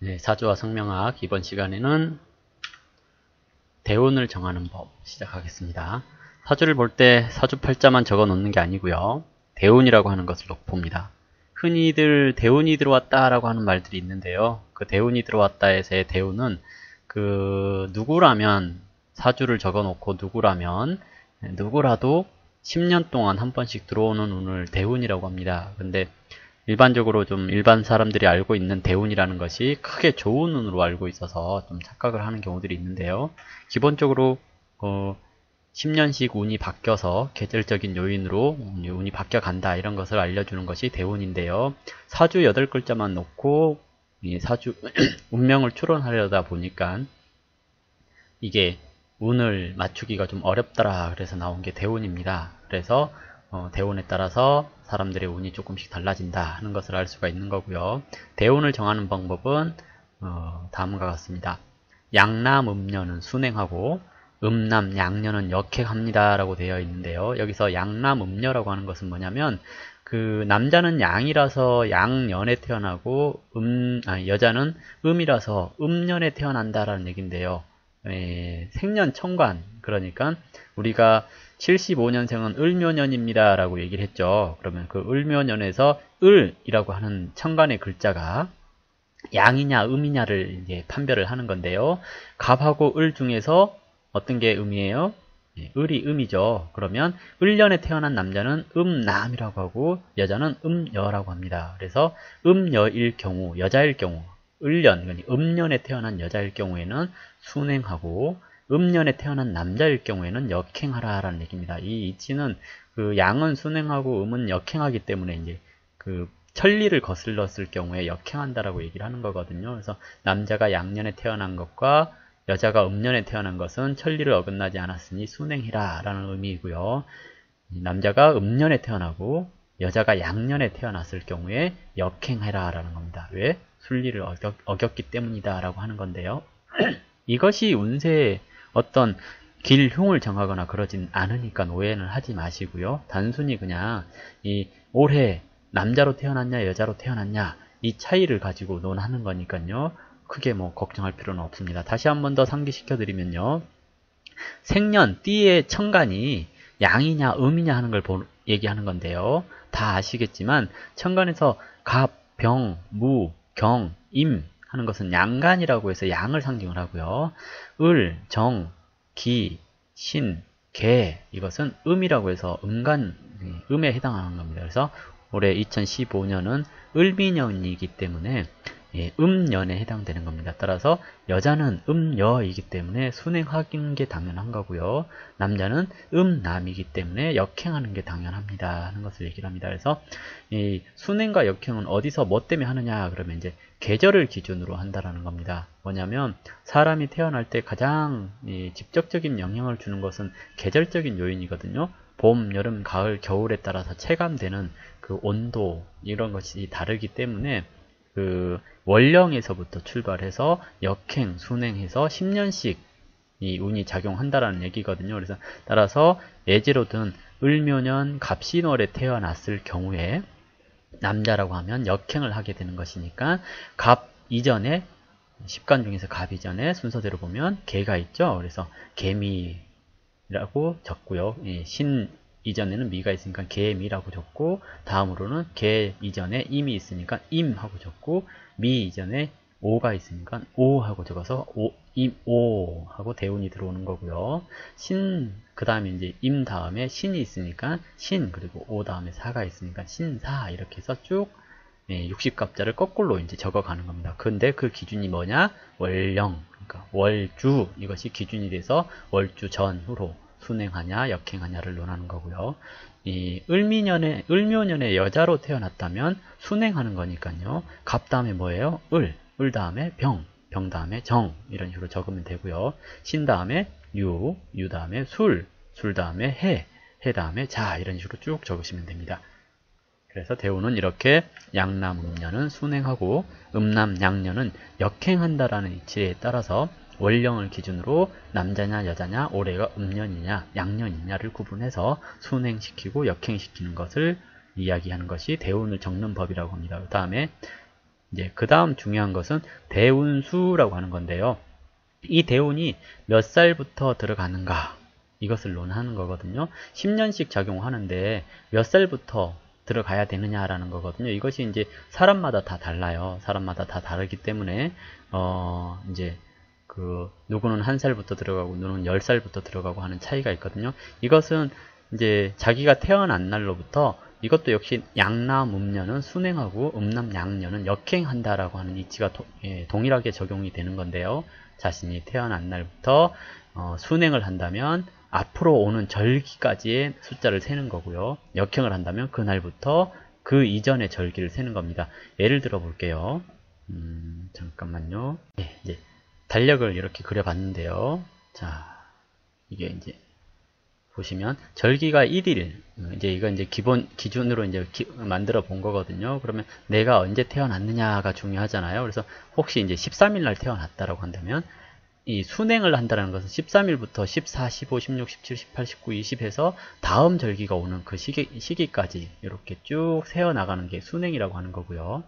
네, 사주와 성명학 이번 시간에는 대운을 정하는 법 시작하겠습니다. 사주를 볼 때 사주 팔자만 적어 놓는 게 아니고요. 대운이라고 하는 것을 봅니다. 흔히들 대운이 들어왔다라고 하는 말들이 있는데요. 그 대운이 들어왔다에서의 대운은 누구라면 사주를 적어 놓고 누구라도 10년 동안 한 번씩 들어오는 운을 대운이라고 합니다. 근데 일반적으로 좀 일반 사람들이 알고 있는 대운이라는 것이 크게 좋은 운으로 알고 있어서 좀 착각을 하는 경우들이 있는데요. 기본적으로 10년씩 운이 바뀌어서 계절적인 요인으로 운이 바뀌어 간다 이런 것을 알려주는 것이 대운인데요. 사주 8글자만 놓고 이 사주 운명을 추론하려다 보니까 이게 운을 맞추기가 좀 어렵더라 그래서 나온 게 대운입니다. 그래서 대운에 따라서 사람들의 운이 조금씩 달라진다 하는 것을 알 수가 있는 거고요. 대운을 정하는 방법은 다음과 같습니다. 양남음녀는 순행하고 음남 양녀는 역행합니다 라고 되어 있는데요. 여기서 양남음녀라고 하는 것은 뭐냐면 그 남자는 양이라서 양년에 태어나고 여자는 음이라서 음년에 태어난다라는 얘기인데요. 생년천간, 그러니까 우리가 75년생은 을묘년입니다 라고 얘기를 했죠. 그러면 그 을묘년에서 을이라고 하는 천간의 글자가 양이냐 음이냐를 이제 판별을 하는 건데요. 갑하고 을 중에서 어떤 게 음이에요? 을이 음이죠. 그러면 을년에 태어난 남자는 음남이라고 하고 여자는 음여라고 합니다. 그래서 음여일 경우, 여자일 경우 을년, 음년에 태어난 여자일 경우에는 순행하고 음년에 태어난 남자일 경우에는 역행하라 라는 얘기입니다. 이 이치는 그 양은 순행하고 음은 역행하기 때문에 이제 그 천리를 거슬렀을 경우에 역행한다라고 얘기를 하는 거거든요. 그래서 남자가 양년에 태어난 것과 여자가 음년에 태어난 것은 천리를 어긋나지 않았으니 순행이라 라는 의미이고요. 남자가 음년에 태어나고 여자가 양년에 태어났을 경우에 역행해라 라는 겁니다. 왜? 순리를 어겼기 때문이다 라고 하는 건데요. 이것이 운세의 어떤 길흉을 정하거나 그러진 않으니까 오해는 하지 마시고요. 단순히 그냥 이 올해 남자로 태어났냐 여자로 태어났냐 이 차이를 가지고 논하는 거니까요. 크게 뭐 걱정할 필요는 없습니다. 다시 한 번 더 상기시켜 드리면요. 생년 띠의 천간이 양이냐 음이냐 하는 걸 얘기하는 건데요. 다 아시겠지만 천간에서 갑, 병, 무, 경, 임 하는 것은 양간이라고 해서 양을 상징을 하고요. 을, 정, 기, 신, 개 이것은 음이라고 해서 음간, 음에 해당하는 겁니다. 그래서 올해 2015년은 을미년이기 때문에 음년에 해당되는 겁니다. 따라서 여자는 음여이기 때문에 순행하는 게 당연한 거고요. 남자는 음남이기 때문에 역행하는 게 당연합니다 하는 것을 얘기를 합니다. 그래서 이 순행과 역행은 어디서 뭐 때문에 하느냐 그러면 이제 계절을 기준으로 한다라는 겁니다. 뭐냐면 사람이 태어날 때 가장 직접적인 영향을 주는 것은 계절적인 요인이거든요. 봄, 여름, 가을, 겨울에 따라서 체감되는 그 온도 이런 것이 다르기 때문에 그 월령에서부터 출발해서 역행, 순행해서 10년씩 이 운이 작용한다라는 얘기거든요. 그래서 따라서 예제로든 을묘년 갑신월에 태어났을 경우에 남자라고 하면 역행을 하게 되는 것이니까 갑 이전에 10간 중에서 갑 이전에 순서대로 보면 개가 있죠. 그래서 개미라고 적고요. 신 이전에는 미가 있으니까 개미라고 적고 다음으로는 개 이전에 임이 있으니까 임하고 적고 미 이전에 오가 있으니까 오하고 적어서 임오 하고 대운이 들어오는 거고요. 신 그 다음에 이제 임 다음에 신이 있으니까 신 그리고 오 다음에 사가 있으니까 신사 이렇게 해서 쭉 60갑자를 거꾸로 이제 적어가는 겁니다. 근데 그 기준이 뭐냐? 월령 그러니까 월주 이것이 기준이 돼서 월주 전후로 순행하냐 역행하냐를 논하는 거고요. 이 을묘년에 여자로 태어났다면 순행하는 거니까요. 갑 다음에 뭐예요? 을 다음에 병 다음에 정 이런 식으로 적으면 되고요. 신 다음에 유 다음에 술 다음에 해 다음에 자 이런 식으로 쭉 적으시면 됩니다. 그래서 대운은 이렇게 양남 음녀는 순행하고 음남 양녀는 역행한다라는 이치에 따라서 월령을 기준으로 남자냐 여자냐 올해가 음년이냐 양년이냐를 구분해서 순행시키고 역행시키는 것을 이야기하는 것이 대운을 적는 법이라고 합니다. 그 다음에 이제 그 다음 중요한 것은 대운수라고 하는 건데요. 이 대운이 몇 살부터 들어가는가, 이것을 논하는 거거든요. 10년씩 작용하는데 몇 살부터 들어가야 되느냐라는 거거든요. 이것이 이제 사람마다 다 달라요. 사람마다 다 다르기 때문에 이제 누구는 1살부터 들어가고 누구는 10살부터 들어가고 하는 차이가 있거든요. 이것은 이제 자기가 태어난 날로부터, 이것도 역시 양남음녀는 순행하고 음남양녀는 역행한다라고 하는 이치가 동일하게 적용이 되는 건데요. 자신이 태어난 날부터 순행을 한다면 앞으로 오는 절기까지의 숫자를 세는 거고요. 역행을 한다면 그날부터 그 이전의 절기를 세는 겁니다. 예를 들어 볼게요. 잠깐만요. 네, 이제 달력을 이렇게 그려봤는데요. 자, 이게 이제 보시면 절기가 1일, 이제 이거 이제 기준으로 이제 만들어 본 거거든요. 그러면 내가 언제 태어났느냐가 중요하잖아요. 그래서 혹시 이제 13일 날 태어났다라고 한다면 이 순행을 한다는 것은 13일부터 14, 15, 16, 17, 18, 19, 20 해서 다음 절기가 오는 그 시기까지 이렇게 쭉 세어 나가는 게 순행이라고 하는 거고요.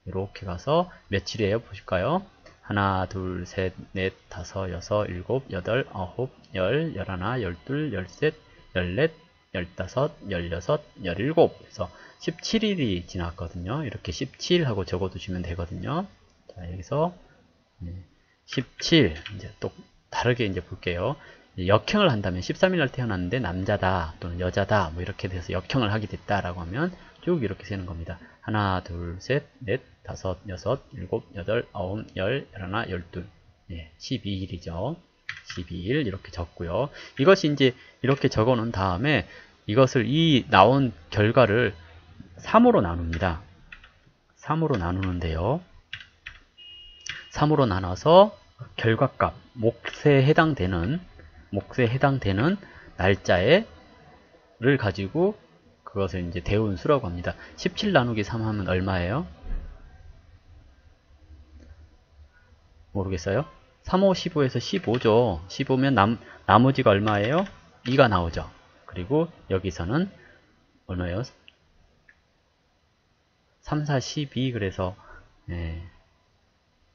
이렇게 가서 며칠이에요? 보실까요? 하나, 둘, 셋, 넷, 다섯, 여섯, 일곱, 여덟, 아홉, 열, 열하나, 열둘, 열셋, 열넷, 열다섯, 열여섯, 열일곱. 그래서 17일이 지났거든요. 이렇게 17하고 적어 두시면 되거든요. 자, 여기서 17, 이제 또 다르게 이제 볼게요. 역행을 한다면 13일 날 태어났는데 남자다 또는 여자다 뭐 이렇게 돼서 역행을 하게 됐다라고 하면 쭉 이렇게 세는 겁니다. 하나, 둘, 셋, 넷, 다섯, 여섯, 일곱, 여덟, 아홉, 열, 열하나, 열둘. 12일이죠. 12일 이렇게 적고요. 이것이 이제 이렇게 적어 놓은 다음에 이것을 이 나온 결과를 3으로 나눕니다. 3으로 나누는데요. 3으로 나눠서 결과값, 몫에 해당되는 날짜를 가지고 그것을 이제 대운수라고 합니다. 17 나누기 3 하면 얼마예요? 모르겠어요? 3, 5, 15에서 15죠. 15면 나머지가 얼마예요? 2가 나오죠. 그리고 여기서는 얼마예요? 3, 4, 12 그래서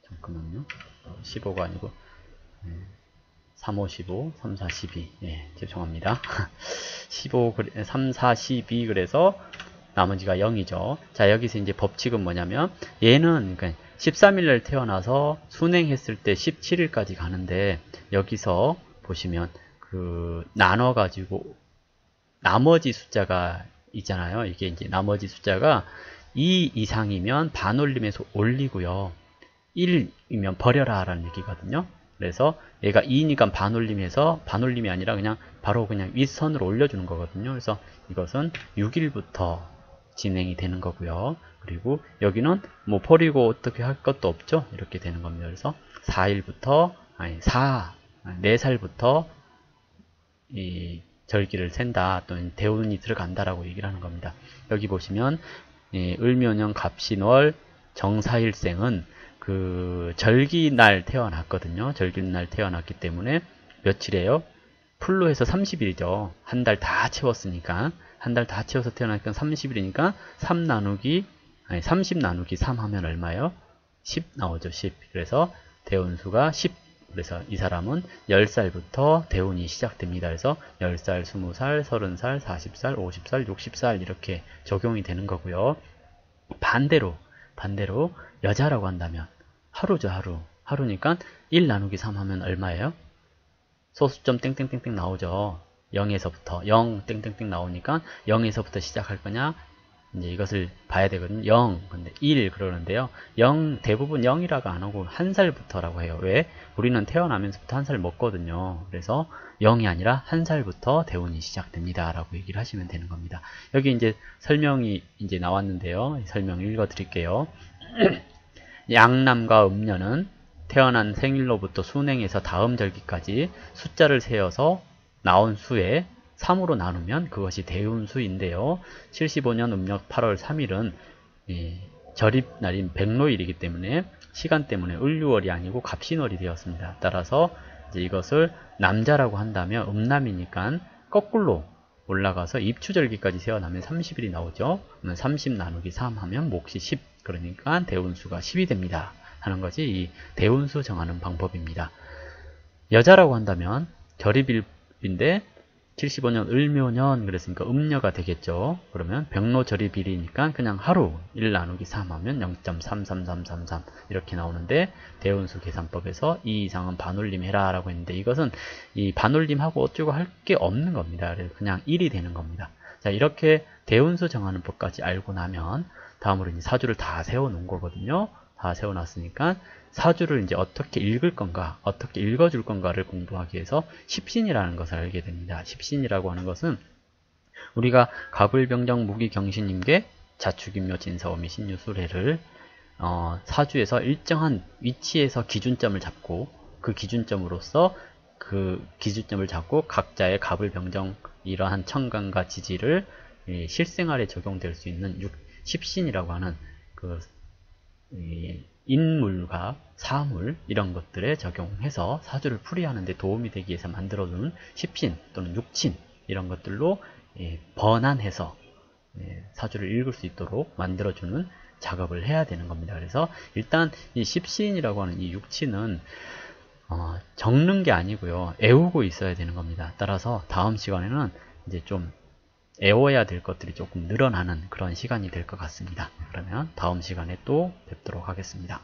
잠깐만요. 15가 아니고 3, 5, 15, 3, 4, 12. 죄송합니다. 15, 3, 4, 12 그래서 나머지가 0이죠. 자, 여기서 이제 법칙은 뭐냐면 얘는 그러니까 13일날 태어나서 순행했을 때 17일까지 가는데 여기서 보시면 나눠가지고 나머지 숫자가 있잖아요. 이게 이제 나머지 숫자가 2 이상이면 반올림해서 올리고요. 1이면 버려라 라는 얘기거든요. 그래서 얘가 2니까 반올림이 아니라 바로 그냥 윗선으로 올려주는 거거든요. 그래서 이것은 6일부터 진행이 되는 거고요. 그리고 여기는 뭐 버리고 어떻게 할 것도 없죠. 이렇게 되는 겁니다. 그래서 4살부터 이 절기를 센다 또는 대운이 들어간다라고 얘기를 하는 겁니다. 여기 보시면 을묘년 갑신월 정사일생은 절기날 태어났거든요. 절기날 태어났기 때문에 며칠이에요? 풀로 해서 30일이죠. 한 달 다 채웠으니까. 한 달 다 채워서 태어나니까 30일이니까 30 나누기 3 하면 얼마예요? 10 나오죠. 10. 그래서 대운수가 10. 그래서 이 사람은 10살부터 대운이 시작됩니다. 그래서 10살, 20살, 30살, 40살, 50살, 60살 이렇게 적용이 되는 거고요. 반대로 여자라고 한다면 하루죠. 하루니까 1 나누기 3 하면 얼마예요? 소수점 땡땡땡땡 나오죠. 0에서부터 0 땡땡땡 나오니까 0에서부터 시작할 거냐? 이제 이것을 봐야 되거든요. 0 근데 1 그러는데요. 0 대부분 0이라고 안 하고 1살부터라고 해요. 왜? 우리는 태어나면서부터 1살 먹거든요. 그래서 0이 아니라 1살부터 대운이 시작됩니다. 라고 얘기를 하시면 되는 겁니다. 여기 이제 설명이 이제 나왔는데요. 설명 읽어 드릴게요. 양남과 음녀는 태어난 생일로부터 순행해서 다음 절기까지 숫자를 세어서 나온 수에 3으로 나누면 그것이 대운수인데요. 75년 음력 8월 3일은 절입날인 백로일이기 때문에 시간 때문에 을유월이 아니고 갑신월이 되었습니다. 따라서 이제 이것을 남자라고 한다면 음남이니까 거꾸로 올라가서 입추절기까지 세어나면 30일이 나오죠. 그러면 30 나누기 3 하면 몫이 10. 그러니까 대운수가 10이 됩니다 하는 것이 이 대운수 정하는 방법입니다. 여자라고 한다면 결입일인데 75년 을묘년 그랬으니까 음녀가 되겠죠. 그러면 병로절입일이니까 그냥 하루 1 나누기 3 하면 0.33333 이렇게 나오는데 대운수 계산법에서 이 이상은 반올림 해라 라고 했는데 이것은 이 반올림하고 어쩌고 할 게 없는 겁니다. 그래서 그냥 1이 되는 겁니다. 자, 이렇게 대운수 정하는 법까지 알고 나면 다음으로 이제 사주를 다 세워 놓은 거거든요. 다 세워 놨으니까 사주를 이제 어떻게 읽을 건가, 어떻게 읽어줄 건가를 공부하기 위해서 십신이라는 것을 알게 됩니다. 십신이라고 하는 것은 우리가 갑을병정 무기경신임계 자축인묘 진사오미 신유술해를 사주에서 일정한 위치에서 기준점을 잡고 그 기준점으로서 그 기준점을 잡고 각자의 갑을병정 이러한 천간과 지지를 실생활에 적용될 수 있는 십신이라고 하는 그 인물과 사물 이런 것들에 적용해서 사주를 풀이하는 데 도움이 되기 위해서 만들어주는 십신 또는 육친 이런 것들로 번안해서 사주를 읽을 수 있도록 만들어주는 작업을 해야 되는 겁니다. 그래서 일단 이 십신이라고 하는 이 육친은 적는 게 아니고요. 애우고 있어야 되는 겁니다. 따라서 다음 시간에는 이제 좀 애워야 될 것들이 조금 늘어나는 그런 시간이 될 것 같습니다. 그러면 다음 시간에 또 뵙도록 하겠습니다.